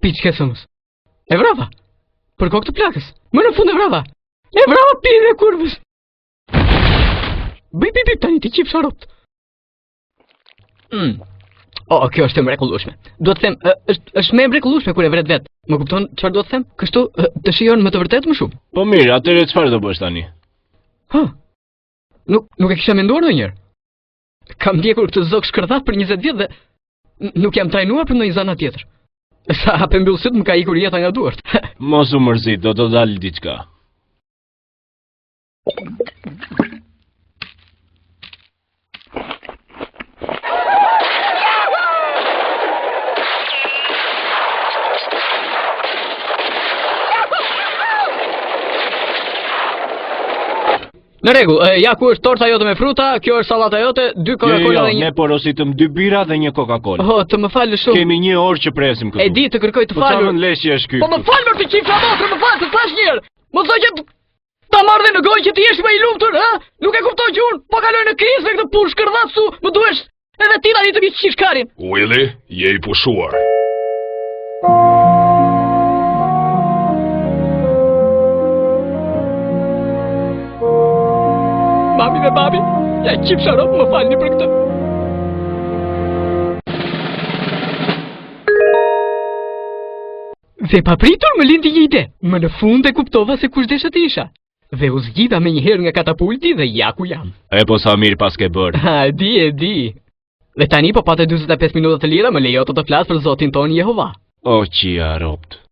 piç kesëmës. E vrava. Për kokë të plakës. Më në fund e vrava. E vrava pirin e kurvës. Bip, tani ti qip sharopt. Kjo është e mrekullueshme. Do të them, është më e mrekullueshme kur e vret vet. Më kupton çfarë do të them? Kështu të shijon më të vërtet më shumë. Po mirë, atëherë çfarë do bësh tani? Nuk e kisha menduar ndonjëherë. Kam ndjekur këtë zog shkërdhat për 20 vjet dhe nuk jam trajnuar për ndonjë zana tjetër. Sa hapë mbyll syt më ka ikur jeta nga duart. Mos u mërzit, do të dalë diçka. Në rregull, ja ku është torta jote me fruta, kjo është sallata jote, 2 Coca-Cola dhe një. Ne porositëm 2 bira dhe 1 Coca-Cola. Të më falë shumë. Kemi 1 orë që presim këtu. E di të kërkoj të falur. Po çfarë leshje është ky? Po më fal më të qifra motrë, më fal të thash një herë. Mos do që ta marr dhe në gojë që ti je më i lumtur, ha? Nuk e kupton që unë po kaloj në krizë me këtë punë shkërdhatsu, më duhesh edhe ti tani të mi shkarin. Willy, je i pushuar. Mami dhe babi, ja qip sharop, më falni për këtë. Dhe papritur më lindi një ide, më në fund e kuptova se kush desha të isha. Dhe u zgjidha me njëherë nga katapulti dhe ja ku jam. E po sa mirë pas ke bërë. E di. Dhe tani po pate 45 minuta të lira më lejo të flas për Zotin ton Jehova. O qia ropt.